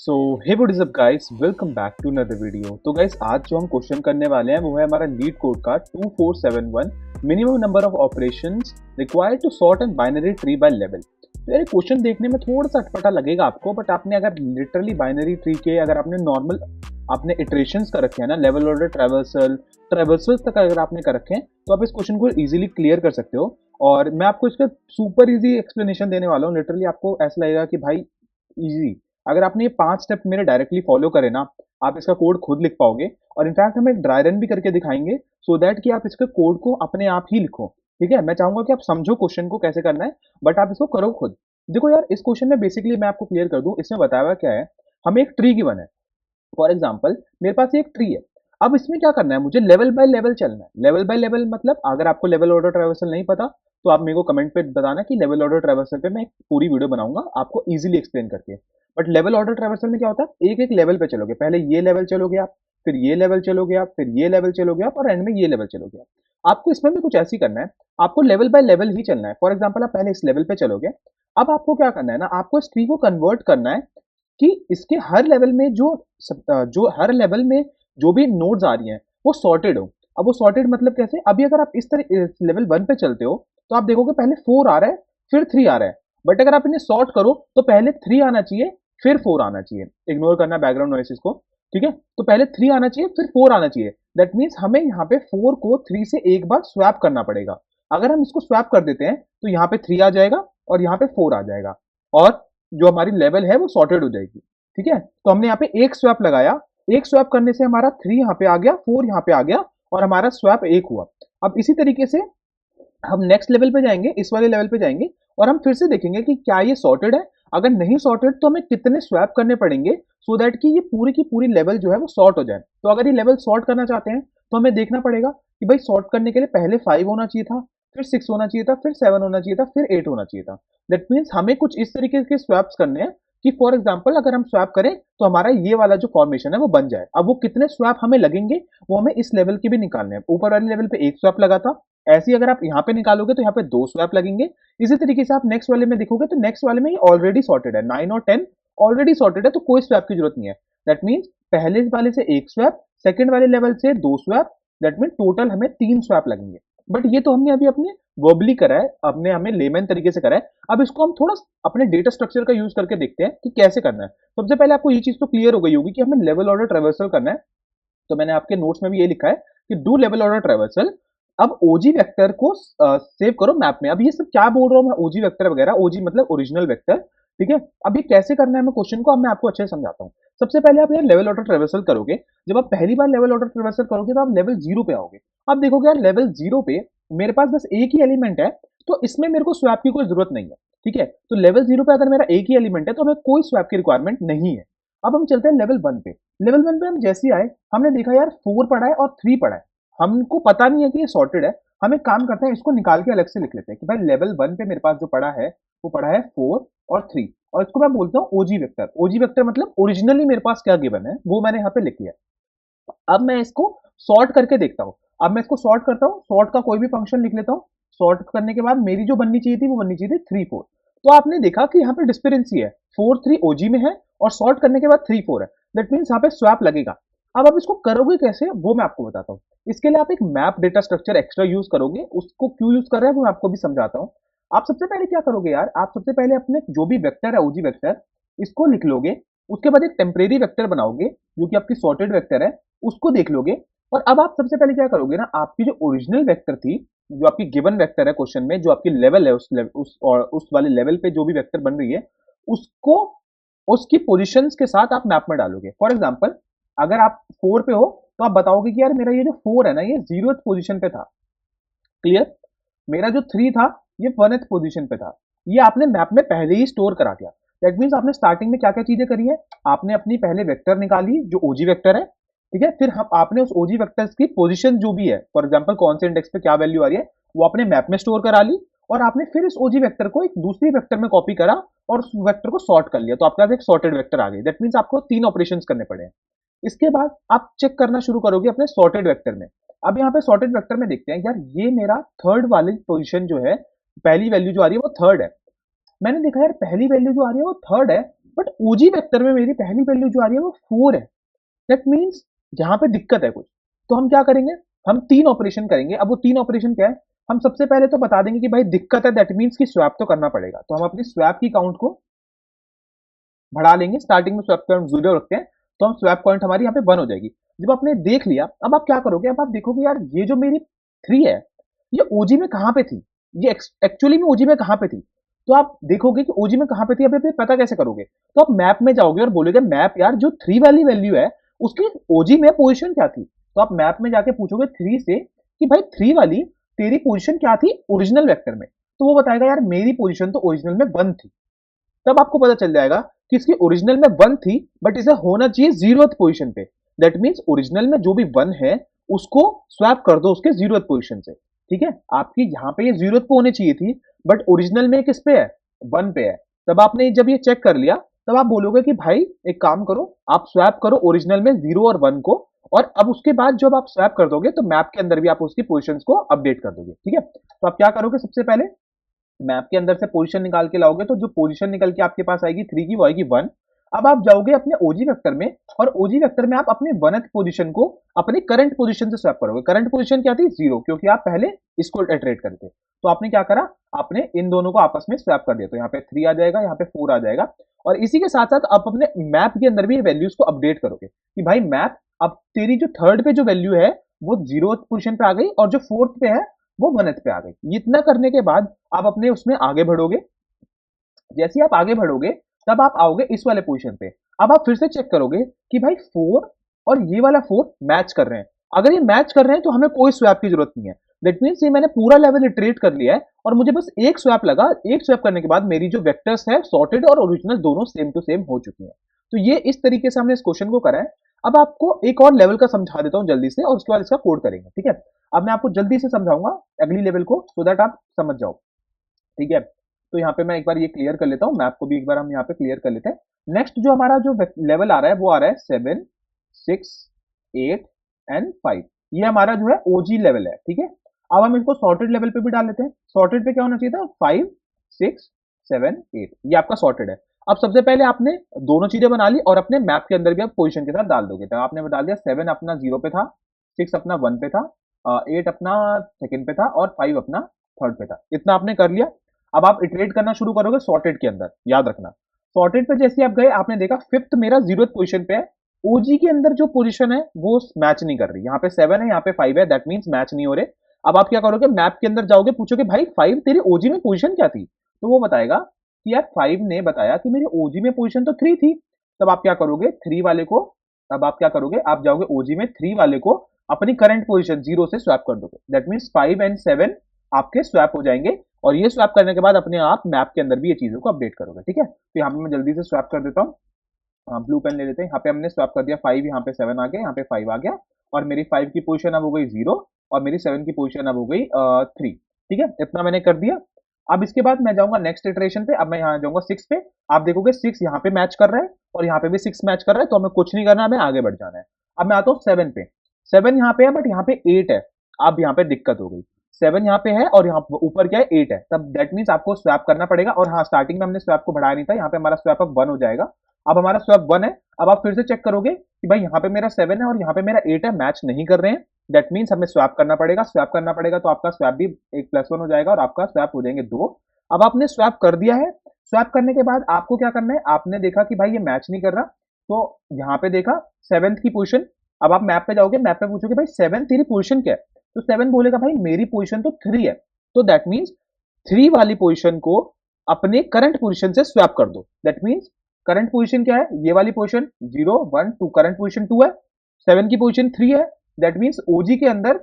So hey what is up guys, welcome back to another video. तो guys आज जो हम क्वेश्चन करने वाले हैं वो है हमारा लीड कोड का 2471 minimum number of operations required to sort and binary tree by level. तो ये क्वेश्चन देखने में थोड़ा सा अटपटा लगेगा आपको, बट आपने अगर लिटरली बाइनरी ट्री के अगर आपने नॉर्मल आपने इटरेशंस कर रखे हैं ना, लेवल ऑर्डर ट्रेवर्सल तक अगर आपने कर रखे हैं तो आप इस क्वेश्चन को इजीली क्लियर कर सकते हो। और मैं आपको इसका सुपर इजी एक्सप्लेनेशन देने वाला हूँ। लिटरली आपको ऐसा लगेगा कि भाई इजी, अगर आपने ये 5 स्टेप मेरे डायरेक्टली फॉलो करे ना, आप इसका कोड खुद लिख पाओगे। और इनफैक्ट हम एक ड्राई रन भी करके दिखाएंगे सो दैट कि आप इसके कोड को अपने आप ही लिखो। ठीक है, मैं चाहूंगा कि आप समझो क्वेश्चन को कैसे करना है, बट आप इसको करो खुद। देखो यार, इस क्वेश्चन में बेसिकली मैं आपको क्लियर कर दूं, इसमें बताया हुआ क्या है। हमें एक ट्री गिवन है। फॉर एग्जाम्पल मेरे पास एक ट्री है। अब इसमें क्या करना है, मुझे लेवल बाय लेवल चलना है। लेवल बाय लेवल मतलब अगर आपको लेवल ऑर्डर ट्रैवर्सल नहीं पता तो आप मेरे को कमेंट पे बताना कि लेवल ऑर्डर ट्रैवर्सल पे मैं एक पूरी वीडियो बनाऊंगा आपको इजीली एक्सप्लेन करके। बट लेवल ऑर्डर ट्रैवर्सल में क्या होता है, एक एक लेवल पे चलोगे। पहले ये लेवल चलोगे आप, फिर ये लेवल चलोगे आप, फिर ये लेवल चलोगे आप, और एंड में ये लेवल चलोगे आप। आपको इसमें भी कुछ ऐसी करना है, आपको लेवल बाय लेवल ही चलना है। फॉर एग्जाम्पल आप पहले इस लेवल पे चलोगे। अब आपको क्या करना है ना, आपको इस ट्री को कन्वर्ट करना है कि इसके हर लेवल में जो हर लेवल में जो भी नोड्स आ रही हैं वो सॉर्टेड हो। अब वो सॉर्टेड मतलब कैसे, अभी अगर आप इस तरह लेवल 1 पे चलते हो तो आप देखोगे पहले 4 आ रहा है, फिर 3 आ रहा है। बट अगर आप इन्हें सॉर्ट करो तो पहले 3 आना चाहिए, फिर 4 आना चाहिए। इग्नोर करना बैकग्राउंड नॉइसेस को। ठीक है, तो पहले 3 आना चाहिए, फिर 4 आना चाहिए। दैट मीन्स हमें यहाँ पे 4 को 3 से एक बार स्वैप करना पड़ेगा। अगर हम इसको स्वैप कर देते हैं तो यहाँ पे 3 आ जाएगा और यहाँ पे 4 आ जाएगा, और जो हमारी लेवल है वो सॉर्टेड हो जाएगी। ठीक है, तो हमने यहाँ पे एक स्वैप लगाया। एक स्वैप करने से हमारा 3 यहाँ पे आ गया, 4 यहाँ पे आ गया, और हमारा स्वैप एक हुआ। अब इसी तरीके से हम नेक्स्ट लेवल पे जाएंगे, इस वाले लेवल पे जाएंगे, और हम फिर से देखेंगे कि क्या ये सॉर्टेड है। अगर नहीं सॉर्टेड तो हमें कितने स्वैप करने पड़ेंगे सो दैट कि ये पूरी की पूरी लेवल जो है वो सॉर्ट हो जाए। तो अगर ये लेवल सॉर्ट करना चाहते हैं तो हमें देखना पड़ेगा कि भाई सॉर्ट करने के लिए पहले 5 होना चाहिए था, फिर 6 होना चाहिए था, फिर 7 होना चाहिए था, फिर 8 होना चाहिए था। दैट मीन्स हमें कुछ इस तरीके के स्वैप्स करने हैं कि फॉर एग्जाम्पल अगर हम स्वैप करें तो हमारा ये वाला जो फॉर्मेशन है वो बन जाए। अब वो कितने स्वैप हमें लगेंगे वो हमें इस लेवल के भी निकालने हैं। ऊपर वाले लेवल पे एक स्वैप लगा था, ऐसे ही अगर आप यहाँ पे निकालोगे तो यहाँ पे 2 स्वैप लगेंगे। इसी तरीके से आप नेक्स्ट वाले में देखोगे तो नेक्स्ट वाले में ये ऑलरेडी सॉर्टेड है, 9 और 10 ऑलरेडी सॉर्टेड है, तो कोई स्वैप की जरूरत नहीं है। दैट मीन्स पहले वाले से एक स्वैप, सेकंड वाले लेवल से 2 स्वैप, दैट मीन टोटल हमें 3 स्वैप लगेंगे। बट ये तो हमने अभी अपने वर्बली करा है, अपने हमें लेमन तरीके से करा है। अब इसको हम थोड़ा अपने डेटा स्ट्रक्चर का यूज करके देखते हैं कि कैसे करना है। सबसे पहले आपको ये चीज तो क्लियर हो गई होगी कि हमें लेवल ऑर्डर ट्रेवर्सल करना है। तो मैंने आपके नोट्स में भी ये लिखा है कि डू लेवल ऑर्डर ट्रेवर्सल। अब ओजी वेक्टर को सेव करो मैप में। अब ये सब क्या बोल रहा हूँ मैं, ओजी वेक्टर वगैरह, ओजी मतलब ओरिजिनल वेक्टर। ठीक है, अब ये कैसे करना है मैं क्वेश्चन को अब मैं आपको अच्छे से समझाता हूँ। सबसे पहले आप यार लेवल ऑर्डर ट्रेवर्सल करोगे। जब आप पहली बार लेवल ऑर्डर ट्रेवर्सल करोगे तो आप लेवल 0 पे आओगे। अब देखोगे यार लेवल 0 पे मेरे पास बस एक ही एलिमेंट है, तो इसमें मेरे को स्वैप की कोई जरूरत नहीं है। ठीक है, तो लेवल 0 पे अगर मेरा एक ही एलिमेंट है तो हमें कोई स्वैप की रिक्वायरमेंट नहीं है। अब हम चलते हैं लेवल 1 पे। लेवल 1 पे हम जैसे ही आए हमने देखा यार 4 पड़ा है और 3 पड़ा है। हमको पता नहीं है कि ये सॉर्टेड है। हम एक काम करते हैं, इसको निकाल के अलग से लिख लेते हैं कि भाई लेवल 1 पे मेरे पास जो पड़ा है वो पड़ा है 4 और 3, और इसको मैं बोलता हूँ ओजी वेक्टर। ओजी वेक्टर मतलब ओरिजिनली मेरे पास क्या गिवन है वो मैंने यहाँ पे लिख लिया। अब मैं इसको सॉर्ट करके देखता हूँ। अब मैं इसको सॉर्ट करता हूँ, सॉर्ट का कोई भी फंक्शन लिख लेता हूँ। सॉर्ट करने के बाद मेरी जो बननी चाहिए थी वो बननी चाहिए थी 3 4। तो आपने देखा कि यहाँ पे डिस्पेरेंसी है, 4 3 ओजी में है और सॉर्ट करने के बाद 3 4 है। दैट मीन्स यहाँ पे स्वैप लगेगा। अब आप इसको करोगे कैसे वो मैं आपको बताता हूँ। इसके लिए आप एक map data structure extra use करोगे, उसको क्यों यूज कर रहे हैं वो मैं आपको भी समझाता हूँ। आप सबसे पहले क्या करोगे यार, आप सबसे पहले अपने जो भी वेक्टर है ओजी वेक्टर इसको लिख लोगे। उसके बाद एक टेम्परेरी वेक्टर बनाओगे जो कि आपकी सॉर्टेड वेक्टर है, उसको देख लोगे। और अब आप सबसे पहले क्या करोगे ना, आपकी जो ओरिजिनल वेक्टर थी, जो आपकी गिवन वेक्टर है क्वेश्चन में, जो आपकी लेवल है उस वाले लेवल पे जो भी वेक्टर बन रही है उसको उसकी पोजीशंस के साथ आप मैप में डालोगे। फॉर एग्जांपल अगर आप 4 पे हो तो आप बताओगे कि यार मेरा ये जो 4 है ना ये 0th पोजीशन पे था। क्लियर, मेरा जो 3 था ये 1th पोजीशन पे था। ये आपने मैप में पहले ही स्टोर करा दिया। दैट मीन्स आपने स्टार्टिंग में क्या क्या चीजें करी है, आपने अपनी पहले वेक्टर निकाली जो ओजी वेक्टर है। ठीक है, फिर हम आपने उस ओजी वेक्टर्स की पोजीशन जो भी है, फॉर एग्जांपल कौन से इंडेक्स पे क्या वैल्यू आ रही है वो अपने मैप में स्टोर करा ली। और आपने फिर इस ओजी वेक्टर को एक दूसरी वेक्टर में कॉपी करा और उस वेक्टर को सॉर्ट कर लिया, तो आपके पास एक सॉर्टेड वेक्टर आ गई। दैट मीन्स आपको 3 ऑपरेशंस करने पड़े हैं। इसके बाद आप चेक करना शुरू करोगे अपने सॉर्टेड वेक्टर में। अब यहाँ पे सॉर्टेड वेक्टर में देखते हैं यार ये मेरा थर्ड वाली पोजीशन जो है, पहली वैल्यू जो आ रही है वो थर्ड है। मैंने देखा यार पहली वैल्यू जो आ रही है वो थर्ड है, बट ओजी वेक्टर में मेरी पहली वैल्यू जो आ रही है वो 4 है। दैट मीन्स यहाँ पे दिक्कत है कुछ। तो हम क्या करेंगे, हम 3 ऑपरेशन करेंगे। अब वो 3 ऑपरेशन क्या है, हम सबसे पहले तो बता देंगे कि भाई दिक्कत है, दैट मीन्स कि स्वैप तो करना पड़ेगा। तो हम अपनी स्वैप की काउंट को बढ़ा लेंगे। स्टार्टिंग में स्वैप पॉइंट 0 रखते हैं, तो हम स्वैप पॉइंट हमारी यहाँ पे 1 हो जाएगी। जब आपने देख लिया, अब आप क्या करोगे, अब आप देखोगे यार ये जो मेरी 3 है, ये ओजी में कहाँ पे थी, ये एक्चुअली में ओजी में कहाँ पे थी। तो आप देखोगे कि ओजी में कहाँ पे थी। अभी फिर पता कैसे करोगे, तो आप मैप में जाओगे और बोलोगे मैप यार जो 3 वाली वैल्यू है उसकी ओजी में पोजीशन क्या थी। तो आप मैप में जाके पूछोगे 3 से कि भाई 3 वाली तेरी पोजीशन क्या थी ओरिजिनल वेक्टर में। तो वो बताएगा यार मेरी पोजीशन तो ओरिजिनल में 1 थी। तब आपको पता चल जाएगा कि इसकी ओरिजिनल में 1 थी, बट इसे होना चाहिए 0th पोजीशन पे। दैट मींस ओरिजिनल में जो भी 1 है उसको स्वैप कर दो उसके 0th पोजीशन से। ठीक है, आपकी यहाँ पे ये 0th पे होनी चाहिए थी, बट ओरिजिनल में किस पे है, 1 पे है। तब आपने जब ये चेक कर लिया, तब आप बोलोगे कि भाई एक काम करो, आप स्वैप करो ओरिजिनल में 0 और 1 को, और अब उसके बाद जब आप स्वैप कर दोगे तो मैप के अंदर भी आप उसकी पोजीशंस को अपडेट कर दोगे। ठीक है, तो आप क्या करोगे, सबसे पहले मैप के अंदर से पोजीशन निकाल के लाओगे, तो जो पोजीशन निकल के आपके पास आएगी 3 की, वो आएगी 1। अब आप जाओगे अपने ओजी वेक्टर में, और ओजी वेक्टर में आप अपने 1th पोजीशन को अपने करंट पोजीशन से स्वैप करोगे। करंट पोजीशन क्या थी, 0, क्योंकि आप पहले इसको इटरेट करते। तो आपने क्या करा, आपने इन दोनों को आपस में स्वैप कर दिया। तो यहाँ पे 3 आ जाएगा, यहाँ पे 4 आ जाएगा। और इसी के साथ साथ आप अपने मैप के अंदर भी वैल्यूज को अपडेट करोगे कि भाई मैप, अब तेरी जो 3rd पे जो वैल्यू है वो 0th पोजीशन पे आ गई, और जो 4th पे है वो 1th पे आ गई। इतना करने के बाद आप अपने उसमें आगे बढ़ोगे। जैसे ही आप आगे बढ़ोगे, तब आप आओगे इस वाले पोजीशन पे। अब आप फिर से चेक करोगे कि भाई 4 और ये वाला 4 मैच कर रहे हैं। अगर ये मैच कर रहे हैं तो हमें कोई स्वैप की जरूरत नहीं है। दैट मीन्स ये मैंने पूरा लेवल इटरेट कर लिया है, और मुझे बस एक स्वैप लगा। एक स्वैप करने के बाद मेरी जो वेक्टर्स है सॉर्टेड और ओरिजिनल दोनों सेम टू सेम हो चुकी हैं। तो ये इस तरीके से हमने इस क्वेश्चन को करा है। अब आपको एक और लेवल का समझा देता हूँ जल्दी से, और उसके बाद इसका कोड करेंगे। ठीक है, अब मैं आपको जल्दी से समझाऊंगा अगली लेवल को, सो दैट आप समझ जाओ। ठीक है, तो यहाँ पे मैं एक बार ये क्लियर कर लेता हूँ, मैप को भी एक बार हम यहाँ पे क्लियर कर लेते हैं। नेक्स्ट जो हमारा जो लेवल आ रहा है वो आ रहा है 7, 6, 8 एंड 5। ये हमारा जो है ओजी लेवल है। ठीक है, अब हम इसको सॉर्टेड लेवल पे भी डाल लेते हैं। सॉर्टेड पे क्या होना चाहिए था, 5, 6, 7, 8, ये आपका सॉर्टेड है। अब सबसे पहले आपने दोनों चीजें बना ली, और अपने मैप के अंदर भी आप पोजिशन के साथ डाल दोगे। तो आपने डाल दिया 7 अपना 0 पे था, 6 अपना 1 पे था, 8 अपना 2nd पे था, और 5 अपना 3rd पे था। इतना आपने कर लिया। अब आप इटरेट करना शुरू करोगे सॉर्टेड के अंदर। याद रखना, सॉर्टेड पे जैसे आप गए, आपने देखा 5th मेरा 0th पोजीशन पे है। ओजी के अंदर जो पोजीशन है वो मैच नहीं कर रही। यहाँ पे 7 है, यहाँ पे 5 है, दैट मींस मैच नहीं हो रहे। अब आप क्या करोगे, मैप के अंदर जाओगे, पूछोगे भाई 5 तेरी ओजी में पोजीशन क्या थी। तो वो बताएगा कि यार 5 ने बताया कि मेरी ओजी में पोजीशन तो 3 थी। तब आप क्या करोगे, 3 वाले को, अब आप क्या करोगे, आप जाओगे ओजी में 3 वाले को अपनी करंट पोजीशन 0 से स्वैप कर दोगे। दैट मींस 5 एंड 7 आपके स्वैप हो जाएंगे, और ये स्वैप करने के बाद अपने आप मैप के अंदर भी ये चीजों को अपडेट करोगे। ठीक है, तो यहाँ पे मैं जल्दी से स्वैप कर देता हूँ। ब्लू पेन ले लेते हैं। यहाँ पे हमने स्वैप कर दिया 5, यहाँ पे 7 आ गया, यहाँ पे 5 आ गया, और मेरी 5 की पोजीशन अब हो गई 0, और मेरी 7 की पोजीशन अब हो गई 3। ठीक है, इतना मैंने कर दिया। अब इसके बाद मैं जाऊंगा नेक्स्ट इटरेशन पे। अब मैं यहाँ जाऊंगा 6 पे। आप देखोगे 6 यहाँ पे मैच कर रहा है, और यहाँ पे भी 6 मैच कर रहा है, तो हमें कुछ नहीं करना, हमें आगे बढ़ जाना है। अब मैं आता हूँ 7 पे। 7 यहाँ पे है, बट यहाँ पे 8 है। अब यहाँ पे दिक्कत हो गई। 7 यहाँ पे है, और यहाँ ऊपर क्या है, 8 है। तब दैट मीन्स आपको स्वैप करना पड़ेगा। और हाँ, स्टार्टिंग में हमने स्वैप को बढ़ाया नहीं था, यहाँ पे हमारा स्वैप अब 1 हो जाएगा। अब हमारा स्वैप 1 है। अब आप फिर से चेक करोगे कि भाई यहाँ पे मेरा 7 है और यहाँ पे मेरा 8 है, मैच नहीं कर रहे हैं। दैट मीन्स हमें स्वैप करना पड़ेगा। स्वैप करना पड़ेगा तो आपका स्वैप भी एक +1 हो जाएगा, और आपका स्वैप हो जाएंगे 2। अब आपने स्वैप कर दिया है। स्वैप करने के बाद आपको क्या करना है, आपने देखा कि भाई ये मैच नहीं कर रहा, तो यहाँ पे देखा 7th की पोजीशन। अब आप मैप पे जाओगे, मैप पे पूछोगे भाई 7 तेरी पोजीशन क्या है। तो 7 बोलेगा भाई मेरी पोजीशन तो 3 है। तो दैट मीन्स 3 वाली पोजीशन को अपने करंट पोजीशन से स्वैप कर दो। दैट मीन्स करंट पोजीशन क्या है, ये वाली पोजीशन 0, 1, 2, करंट पोजीशन 2 है, 7 की पोजीशन 3 है। दैट मीन्स ओजी के अंदर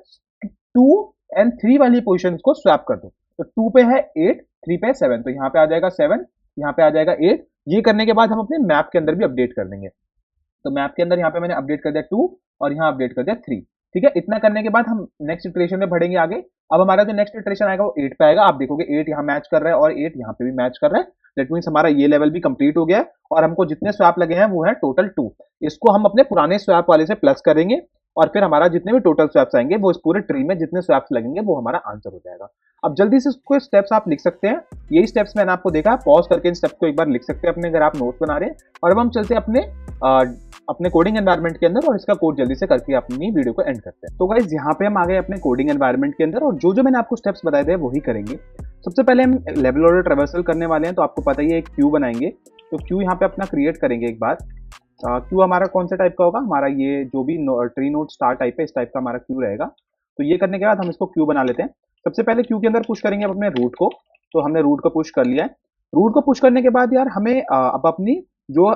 2 एंड 3 वाली पोजीशंस को स्वैप कर दो। तो 2 पे है 8, 3 पे है 7, तो यहाँ पे आ जाएगा 7, यहाँ पे आ जाएगा 8। ये करने के बाद हम अपने मैप के अंदर भी अपडेट कर देंगे। तो मैप के अंदर यहाँ पे मैंने अपडेट कर दिया 2, और यहाँ अपडेट कर दिया 3। ठीक है, इतना करने के बाद हम नेक्स्ट इटरेशन में बढ़ेंगे आगे। अब हमारा जो नेक्स्ट इटरेशन आएगा वो 8 पे आएगा। आप देखोगे 8 यहाँ मैच कर रहा है, और 8 यहाँ पे भी मैच कर रहा है। दैट मीन्स हमारा ये लेवल भी कंप्लीट हो गया है, और हमको जितने स्वैप लगे हैं वो है टोटल 2। इसको हम अपने पुराने स्वैप वाले से प्लस करेंगे, और फिर हमारा जितने भी टोटल स्वैप्स आएंगे वो इस पूरे ट्री में जितने स्वैप्स लगेंगे वो हमारा आंसर हो जाएगा। अब जल्दी से इसको स्टेप्स आप लिख सकते हैं, यही स्टेप्स मैंने आपको देखा, पॉज करके इन स्टेप्स को एक बार लिख सकते हैं अपने अगर आप नोट्स बना रहे हैं। और अब हम चलते हैं अपने कोडिंग एनवायरनमेंट के अंदर और इसका कोड जल्दी से करके अपनी वीडियो को एंड करते हैं। तो गाइस यहाँ पे हम आ गए अपने कोडिंग एनवायरनमेंट के अंदर और जो जो मैंने आपको स्टेप्स बताए थे वही करेंगे। सबसे पहले हम लेवल ऑर्डर ट्रेवर्सल करने वाले हैं, तो आपको पता ही है एक क्यू बनाएंगे। तो क्यू यहाँ पे अपना क्रिएट करेंगे एक बार। क्यू हमारा कौन से टाइप का होगा, हमारा ये जो भी ट्री नोड स्टार टाइप है इस टाइप का हमारा क्यू रहेगा। तो ये करने के बाद हम इसको क्यू बना लेते हैं। सबसे पहले क्यू के अंदर पुश करेंगे अपने रूट को। तो हमने रूट को पुश कर लिया है। रूट को पुश करने के बाद यार हमें अब अपनी जो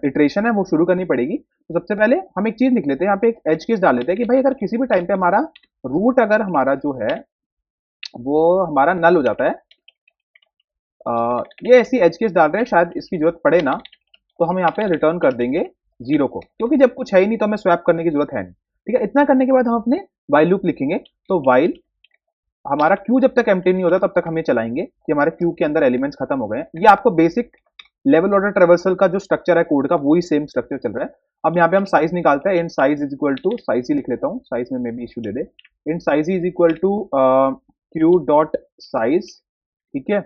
इटरेशन है वो शुरू करनी पड़ेगी। तो सबसे पहले हम एक चीज लिख लेते हैं, यहाँ पे एक एज केस डाल लेते हैं कि भाई अगर किसी भी टाइम पे हमारा रूट अगर हमारा जो है वो हमारा नल हो जाता है, ये ऐसी एज केस डाल रहे हैं, शायद इसकी जरूरत पड़े ना, तो हम यहाँ पे रिटर्न कर देंगे 0 को, क्योंकि जब कुछ है ही नहीं तो हमें स्वैप करने की जरूरत है नहीं। ठीक है, इतना करने के बाद हम अपने वाइल लूप लिखेंगे। तो वाइल हमारा क्यू जब तक एम्प्टी नहीं होता तब तक हम ये चलाएंगे कि हमारे क्यू के अंदर एलिमेंट्स खत्म हो गए हैं। ये आपको बेसिक लेवल ऑर्डर ट्रेवर्सल का जो स्ट्रक्चर है कोड का वही सेम स्ट्रक्चर चल रहा है। अब यहाँ पे हम साइज निकालते हैं, in size is equal to, size ही लिख लेता हूँ, साइज में भी इशू दे दे, in size is equal to Q dot size. ठीक है,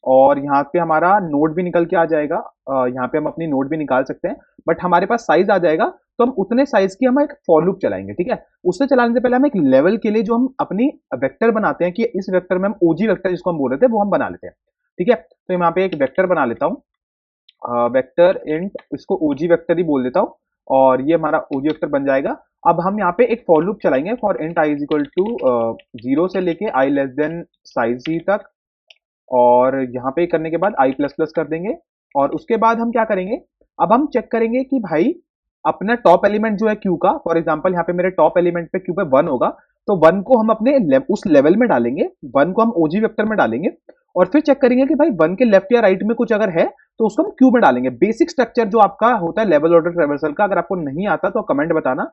और यहाँ पे हमारा नोड भी निकल के आ जाएगा, यहाँ पे हम अपनी नोड भी निकाल सकते हैं, बट हमारे पास साइज आ जाएगा तो हम उतने साइज की हम एक फॉर लूप चलाएंगे। ठीक है, उससे चलाने से पहले हम एक लेवल के लिए जो हम अपनी वेक्टर बनाते हैं कि इस वेक्टर में हम ओजी वेक्टर जिसको हम बोल रहे थे वो हम बना लेते हैं। ठीक है, तो यहाँ पे एक वेक्टर बना लेता हूँ, वेक्टर इंट, इसको ओजी वेक्टर ही बोल देता हूँ, और ये हमारा ओजी वेक्टर बन जाएगा। अब हम यहाँ पे एक फॉर लूप चलाएंगे for int i is equal to 0 से लेके आई लेस देन साइज ही तक, और यहाँ पे करने के बाद आई प्लस प्लस कर देंगे। और उसके बाद हम क्या करेंगे, अब हम चेक करेंगे कि भाई अपना टॉप एलिमेंट जो है क्यू का, फॉर एग्जांपल यहाँ पे मेरे टॉप एलिमेंट पे क्यू पे 1 होगा, तो 1 को हम अपने उस लेवल में डालेंगे, 1 को हम ओजी वेक्टर में डालेंगे, और फिर चेक करेंगे कि भाई 1 के लेफ्ट या राइट में कुछ अगर है तो उसको हम क्यू में डालेंगे। बेसिक स्ट्रक्चर जो आपका होता है लेवल ऑर्डर ट्रेवर्सल का, अगर आपको नहीं आता तो कमेंट बताना,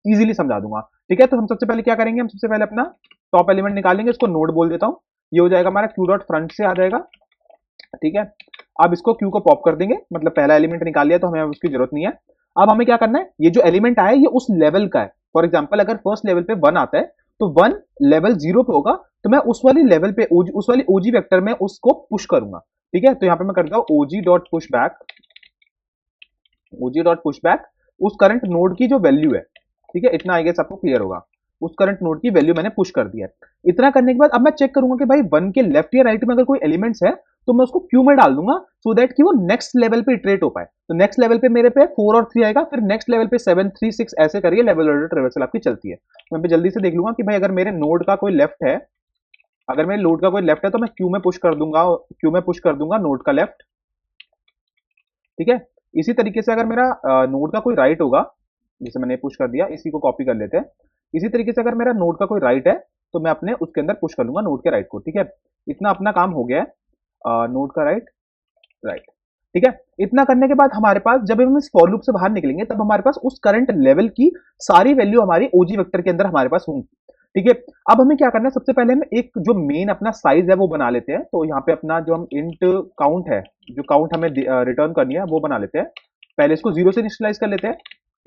इजीली समझा दूंगा। ठीक है, तो हम सबसे पहले क्या करेंगे, हम सबसे पहले अपना टॉप एलिमेंट निकालेंगे, इसको नोड बोल देता हूँ, ये हो जाएगा हमारा क्यू डॉट फ्रंट से आ जाएगा। ठीक है, अब इसको क्यू को पॉप कर देंगे, मतलब पहला एलिमेंट निकाल लिया तो हमें उसकी जरूरत नहीं है। अब हमें क्या करना है, ये जो एलिमेंट आया ये उस लेवल का है। फॉर एग्जांपल अगर फर्स्ट लेवल पे 1 आता है तो 1 लेवल 0 पे होगा, तो मैं उस वाली लेवल पे उस वाली ओजी वेक्टर में उसको पुश करूंगा। ठीक है, तो यहाँ पे मैं करता हूँ ओजी डॉट पुश बैक, ओजी डॉट पुश बैक उस करंट नोड की जो वैल्यू है। ठीक है, इतना आई गेस आपको क्लियर होगा, उस करंट नोड की वैल्यू मैंने पुश कर दिया है। इतना करने के बाद अब मैं चेक करूंगा कि भाई 1 के लेफ्ट या राइट में अगर कोई एलिमेंट्स है तो मैं उसको क्यू में डाल दूंगा, सो दैट कि वो नेक्स्ट लेवल पे इटरेट हो पाए। तो नेक्स्ट लेवल पे मेरे पे 4 और 3 आएगा, फिर नेक्स्ट लेवल पे 7 3 6 ऐसे करके लेवल ऑर्डर ट्रेवर्सल आपकी चलती है। मैं जल्दी से देख लूंगा कि भाई अगर मेरे नोड का कोई लेफ्ट है, अगर मेरे नोड का कोई लेफ्ट है तो मैं क्यू में पुश कर दूंगा, क्यू में पुश कर दूंगा नोड का लेफ्ट। ठीक है, इसी तरीके से अगर मेरा नोड का कोई राइट होगा, जैसे मैंने पुश कर दिया, इसी को कॉपी कर लेते हैं। इसी तरीके से अगर मेरा नोड का कोई राइट है तो मैं अपने उसके अंदर पुश कर लूंगा नोड के राइट को। ठीक है, इतना अपना काम हो गया है, नोड का राइट राइट। ठीक है, इतना करने के बाद हमारे पास जब हम इस फॉर लूप से बाहर निकलेंगे तब हमारे पास उस करंट लेवल की सारी वैल्यू हमारी ओजी वेक्टर के अंदर हमारे पास होंगी। ठीक है, अब हमें क्या करना है, सबसे पहले हम एक जो मेन अपना साइज है वो बना लेते हैं। तो यहाँ पे अपना जो हम इंट काउंट है, जो काउंट हमें रिटर्न करनी है वो बना लेते हैं। पहले इसको 0 से इनिशियलाइज कर लेते हैं।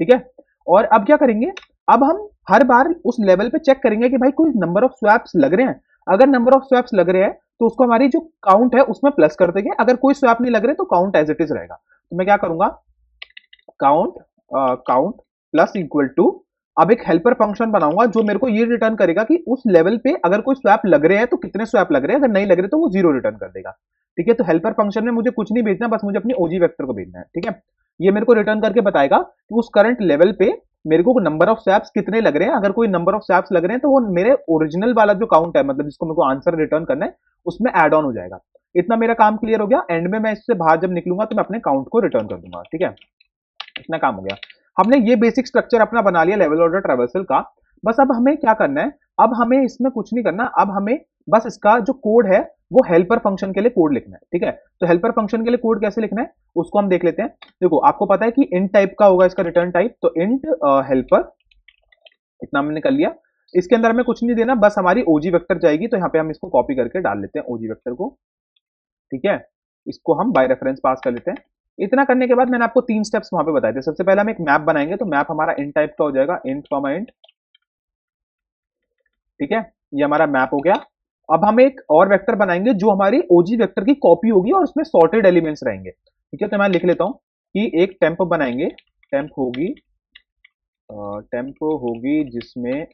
ठीक है, और अब क्या करेंगे, अब हम हर बार उस लेवल पे चेक करेंगे कि भाई कोई नंबर ऑफ स्वैप्स लग रहे हैं। अगर नंबर ऑफ स्वैप्स लग रहे हैं तो उसको हमारी जो काउंट है उसमें प्लस कर देंगे, अगर कोई स्वैप नहीं लग रहे तो काउंट एज इट इज रहेगा। तो मैं क्या करूंगा, count count plus equal to, अब एक हेल्पर फंक्शन बनाऊंगा जो मेरे को ये रिटर्न करेगा कि उस लेवल पे अगर कोई स्वैप लग रहे हैं तो कितने स्वैप लग रहे हैं, अगर नहीं लग रहे तो वो 0 रिटर्न कर देगा। ठीक है, तो हेल्पर फंक्शन में मुझे कुछ नहीं भेजना, बस मुझे अपनी ओजी वेक्टर को भेजना है। ठीक है, ये मेरे को रिटर्न करके बताएगा कि उस करंट लेवल पे मेरे को नंबर ऑफ स्वैप्स कितने लग रहे हैं। अगर कोई नंबर ऑफ स्वैप्स लग रहे हैं तो वो मेरे ओरिजिनल वाला जो काउंट है, मतलब जिसको मेरे को आंसर रिटर्न करना है, उसमें एड ऑन हो जाएगा। इतना मेरा काम क्लियर हो गया। एंड में मैं इससे बाहर जब निकलूंगा तो मैं अपने काउंट को रिटर्न कर दूंगा। ठीक है, इतना काम हो गया। हमने ये बेसिक स्ट्रक्चर अपना बना लिया लेवल ऑर्डर ट्रेवर्सल का। बस अब हमें क्या करना है, अब हमें इसमें कुछ नहीं करना, अब हमें बस इसका जो कोड है वो हेल्पर फंक्शन के लिए कोड लिखना है। ठीक है, तो हेल्पर फंक्शन के लिए कोड कैसे लिखना है उसको हम देख लेते हैं। देखो, आपको पता है कि इंट टाइप का होगा इसका रिटर्न टाइप, तो इंट हेल्पर, इतना हमने कर लिया। इसके अंदर हमें कुछ नहीं देना, बस हमारी ओजी वेक्टर जाएगी, तो यहाँ पे हम इसको कॉपी करके डाल लेते हैं ओजी वेक्टर को। ठीक है, इसको हम बाय रेफरेंस पास कर लेते हैं। इतना करने के बाद मैंने आपको 3 स्टेप्स वहां पे बताए थे। सबसे पहले हम एक मैप बनाएंगे, तो मैप हमारा int टाइप का हो जाएगा, int कॉमा int, ठीक है, ये हमारा मैप हो गया। अब हम एक और वेक्टर बनाएंगे जो हमारी ओजी वेक्टर की कॉपी होगी और उसमें सॉर्टेड एलिमेंट्स रहेंगे, ठीक है। तो मैं लिख लेता हूं कि एक टेम्प बनाएंगे, टेम्प होगी जिसमें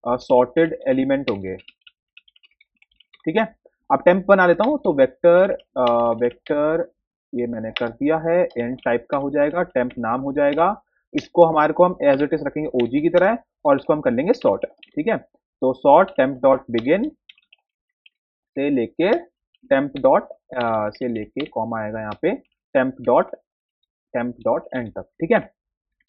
सॉर्टेड एलिमेंट होंगे, ठीक है। अब टेम्प बना लेता हूं, तो वेक्टर ये मैंने कर दिया है, एंड टाइप का हो जाएगा, टेम्प नाम हो जाएगा। इसको हमारे को हम एज इट इज रखेंगे ओजी की तरह, और इसको हम कर लेंगे सॉर्ट, ठीक है। तो सॉर्ट टेम्प डॉट बिगिन से लेके टेम्प डॉट से लेके कॉमा आएगा यहाँ पे, टेम्प डॉट एंड तक, ठीक है।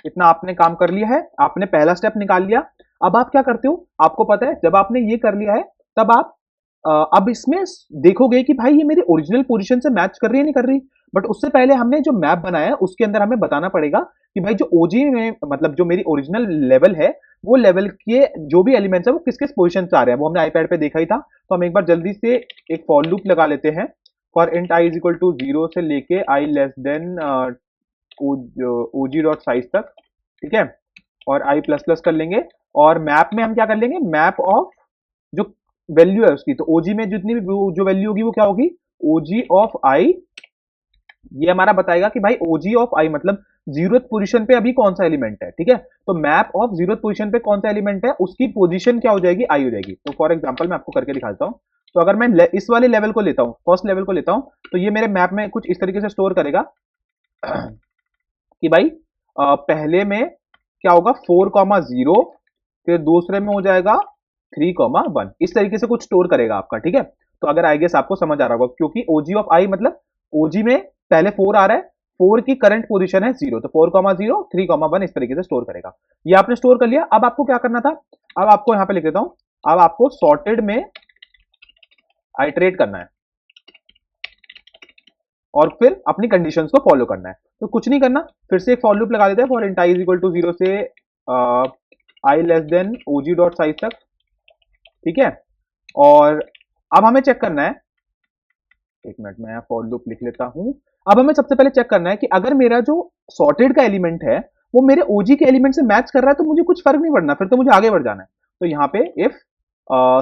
इतना आपने काम कर लिया है, आपने पहला स्टेप निकाल लिया। अब आप क्या करते हो, आपको पता है जब आपने ये कर लिया है, तब आप अब इसमें देखोगे कि भाई ये मेरी ओरिजिनल पोजीशन से मैच कर रही है नहीं कर रही। बट उससे पहले हमने जो मैप बनाया है उसके अंदर हमें बताना पड़ेगा कि भाई जो ओजी में, मतलब जो मेरी ओरिजिनल लेवल है, वो लेवल के जो भी एलिमेंट्स है वो किस किस पोजीशन से आ रहे हैं, वो हमने आईपैड पे देखा ही था। तो हम एक बार जल्दी से एक फॉर लूप लगा लेते हैं, for int i is equal to 0 से लेके i less than OG dot size तक, ठीक है। और आई प्लस प्लस कर लेंगे, और मैप में हम क्या कर लेंगे, मैप ऑफ जो वैल्यू है उसकी, तो ओजी में जितनी भी जो वैल्यू होगी वो क्या होगी, ओजी ऑफ आई। ये हमारा बताएगा कि भाई ओजी ऑफ आई मतलब जीरोथ पोजीशन पे अभी कौन सा एलिमेंट है, ठीक है। तो मैप ऑफ जीरोथ पोजीशन पे कौन सा एलिमेंट है उसकी पोजीशन क्या हो जाएगी, आई हो जाएगी। तो फॉर एग्जांपल मैं आपको करके दिखाता हूं। तो अगर मैं इस वाले लेवल को लेता हूं, फर्स्ट लेवल को लेता हूं, तो ये मेरे मैप में कुछ इस तरीके से स्टोर करेगा कि भाई पहले में क्या होगा 4,0, फिर दूसरे में हो जाएगा 3,1, इस तरीके से कुछ स्टोर करेगा आपका, ठीक है। तो अगर आई गेस आपको समझ आ रहा होगा, क्योंकि ओजी ऑफ आई मतलब ओजी में पहले 4 आ रहा है, 4 की करंट पोजीशन है 0, तो 4,0 3,1 इस तरीके से स्टोर करेगा। ये आपने स्टोर कर लिया। अब आपको क्या करना था, अब आपको यहां पे लिख देता हूं, अब आपको सॉर्टेड में आइटरेट करना है और फिर अपनी कंडीशंस को फॉलो करना है। तो कुछ नहीं करना, फिर से एक फॉर लूप लगा देते हैं, for int i is equal to 0 से i less than OG dot size तक, ठीक है। और अब हमें चेक करना है, एक मिनट में फॉर लूप लिख लेता हूं। अब हमें सबसे पहले चेक करना है कि अगर मेरा जो सॉर्टेड का एलिमेंट है वो मेरे ओजी के एलिमेंट से मैच कर रहा है तो मुझे कुछ फर्क नहीं पड़ना, फिर तो मुझे आगे बढ़ जाना है। तो यहाँ पे if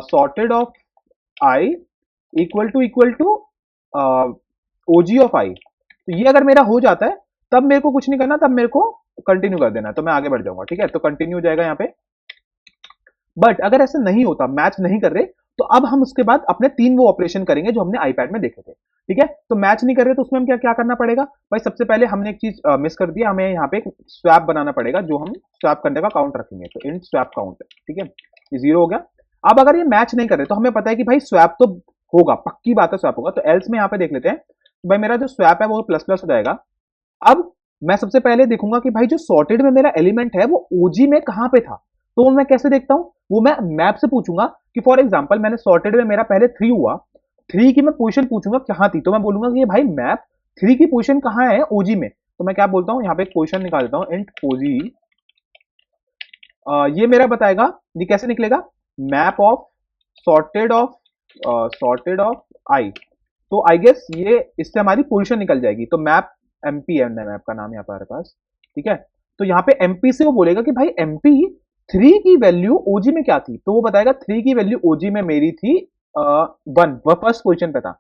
sorted of I equal to OG of I, तो ये अगर मेरा हो जाता है तब मेरे को कुछ नहीं करना, तब मेरे को कंटिन्यू कर देना, तो मैं आगे बढ़ जाऊंगा, ठीक है। तो कंटिन्यू हो जाएगा यहाँ पे। बट अगर ऐसा नहीं होता, मैच नहीं कर रहे, तो अब हम उसके बाद अपने 3 वो ऑपरेशन करेंगे जो हमने आईपैड में देखे थे, ठीक है। तो मैच नहीं कर रहे तो उसमें हम क्या क्या करना पड़ेगा भाई, सबसे पहले हमने एक चीज मिस कर दिया, हमें यहाँ पे एक स्वैप बनाना पड़ेगा जो हम स्वैप करने का काउंट रखेंगे। तो इंट स्वैप काउंट, ठीक है, ये 0 हो गया। अब अगर ये मैच नहीं कर रहे तो हमें पता है कि भाई स्वैप तो होगा, पक्की बात है स्वैप होगा। तो एल्स में यहाँ पे देख लेते हैं, भाई मेरा जो स्वैप है वो प्लस प्लस हो जाएगा। अब मैं सबसे पहले देखूंगा कि भाई जो सॉर्टेड में मेरा एलिमेंट है वो ओजी में कहां पे था। तो मैं कैसे देखता हूं, वो मैं मैप से पूछूंगा कि फॉर एग्जांपल मैंने सॉर्टेड में मेरा पहले 3 हुआ, 3 की मैं पोजीशन पूछूंगा कहां थी, तो मैं बोलूंगा कि ये भाई मैप 3 की पोजीशन कहां है ओजी में। तो मैं क्या बोलता हूं, यहाँ पे एक पोजीशन निकाल देता हूं, इंट ओजी। ये मेरा बताएगा, ये कैसे निकलेगा, map of sorted of I. तो आई गेस ये इससे हमारी पोजीशन निकल जाएगी। तो मैप एमपी है, मैप का नाम यहाँ पर हमारे पास, ठीक है। तो यहाँ पे एमपी से वो बोलेगा कि भाई एमपी 3 की वैल्यू ओजी में क्या थी, तो वो बताएगा 3 की वैल्यू ओजी में मेरी थी 1, वह फर्स्ट पोजीशन पे था।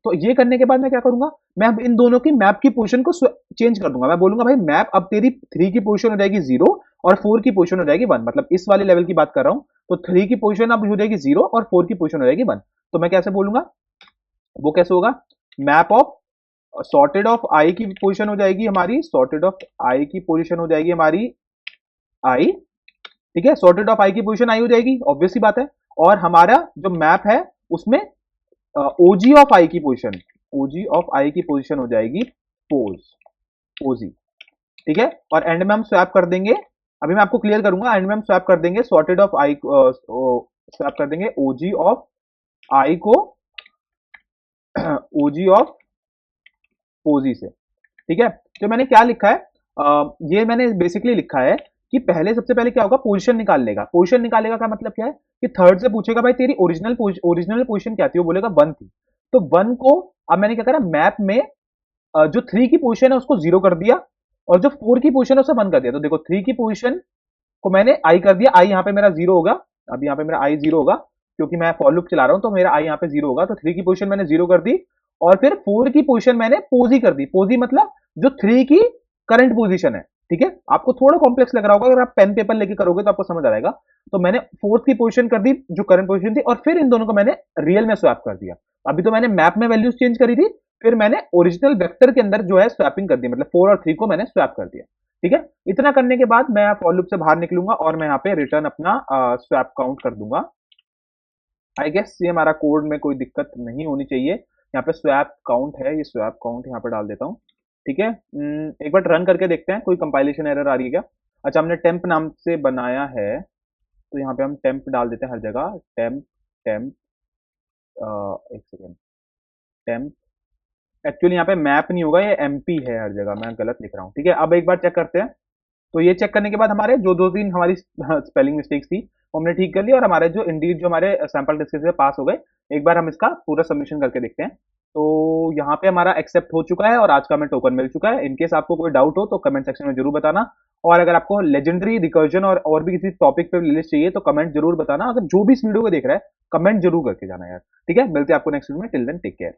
तो ये करने के बाद मैं क्या करूंगा, मैं अब इन दोनों की मैप की पोजीशन को चेंज कर दूंगा। मैं बोलूंगा भाई मैप अब तेरी 3 की पोजीशन हो जाएगी 0 और 4 की पोजीशन हो जाएगी 1, मतलब इस वाले लेवल की बात कर रहा हूं। तो 3 की पोजीशन अब हो जाएगी 0 और 4 की पोजीशन हो जाएगी 1। तो मैं कैसे बोलूंगा, वो कैसे होगा, मैप ऑफ सॉर्टेड ऑफ आई की पोजीशन हो जाएगी हमारी, सॉर्टेड ऑफ आई की पोजीशन हो जाएगी हमारी आई, ठीक है। सॉर्टेड ऑफ आई की पोजीशन आई हो जाएगी, ऑब्वियस सी बात है। और हमारा जो मैप है उसमें ओजी ऑफ आई की पोजीशन, ओजी ऑफ आई की पोजीशन हो जाएगी ओजी, ठीक है। और एंड में हम स्वैप कर देंगे, अभी मैं आपको क्लियर करूंगा, एंड में हम स्वैप कर देंगे सॉर्टेड ऑफ आई, स्वैप कर देंगे ओजी ऑफ आई को ओजी ऑफ ओजी से, ठीक है। तो मैंने क्या लिखा है, ये मैंने बेसिकली लिखा है कि पहले सबसे पहले क्या होगा, पोजीशन निकाल लेगा। पोजीशन निकालेगा का मतलब क्या है कि थर्ड से पूछेगा भाई तेरी ओरिजिनल पोजीशन क्या थी, वो बोलेगा 1 थी। तो 1 को अब मैंने क्या करा, मैप में जो 3 की पोजीशन है उसको 0 कर दिया और जो 4 की पोजीशन है उसे 1 कर दिया। तो देखो 3 की पोजीशन को मैंने आई कर दिया, आई यहाँ पे मेरा 0 होगा। अब यहाँ पे मेरा आई 0 होगा क्योंकि मैं फॉर लूप चला रहा हूँ, तो मेरा आई यहाँ पे 0 होगा। तो 3 की पोजीशन मैंने 0 कर दी और फिर 4 की पोजीशन मैंने पोजी कर दी। पोजी मतलब जो 3 की करंट पोजीशन है, ठीक है। आपको थोड़ा कॉम्प्लेक्स लग रहा होगा, अगर आप पेन पेपर लेके करोगे तो आपको समझ आ जाएगा। तो मैंने फोर्थ की पोजीशन कर दी जो करंट पोजीशन थी, और फिर इन दोनों को मैंने रियल में स्वैप कर दिया। अभी तो मैंने मैप में वैल्यूज चेंज करी थी, फिर मैंने ओरिजिनल वेक्टर के अंदर जो है स्वैपिंग कर दी, मतलब 4 और 3 को मैंने स्वैप कर दिया, ठीक है। इतना करने के बाद मैं फॉर लूप से बाहर निकलूंगा और मैं यहाँ पे रिटर्न अपना स्वैप काउंट कर दूंगा। आई गेस ये हमारा कोड में कोई दिक्कत नहीं होनी चाहिए। यहाँ पे स्वैप काउंट है, ये स्वैप काउंट यहाँ पे डाल देता हूँ, ठीक है। एक बार रन करके देखते हैं कोई कंपाइलेशन एरर आ रही है क्या। अच्छा, हमने टेम्प नाम से बनाया है, तो यहाँ पे हम टेम्प डाल देते हैं हर जगह। टेम्प टेम्प एक सेकेंड, टेम्प एक्चुअली यहाँ पे मैप नहीं होगा, ये एमपी है हर जगह, मैं गलत लिख रहा हूँ, ठीक है। अब एक बार चेक करते हैं। तो ये चेक करने के बाद हमारे जो दो तीन हमारी स्पेलिंग मिस्टेक्स थी वो हमने ठीक कर ली, और हमारे जो इंडीड जो हमारे सैंपल टेस्ट से पास हो गए। एक बार हम इसका पूरा सबमिशन करके देखते हैं। तो यहाँ पे हमारा एक्सेप्ट हो चुका है और आज का हमें टोकन मिल चुका है। इनकेस आपको कोई डाउट हो तो कमेंट सेक्शन में जरूर बताना, और अगर आपको लेजेंडरी रिकर्जन और भी किसी टॉपिक पे लिस्ट चाहिए तो कमेंट जरूर बताना। अगर जो भी इस वीडियो को देख रहा है कमेंट जरूर करके जाना यार, ठीक है। मिलते हैं आपको नेक्स्ट वीडियो में, टिल देन टेक केयर।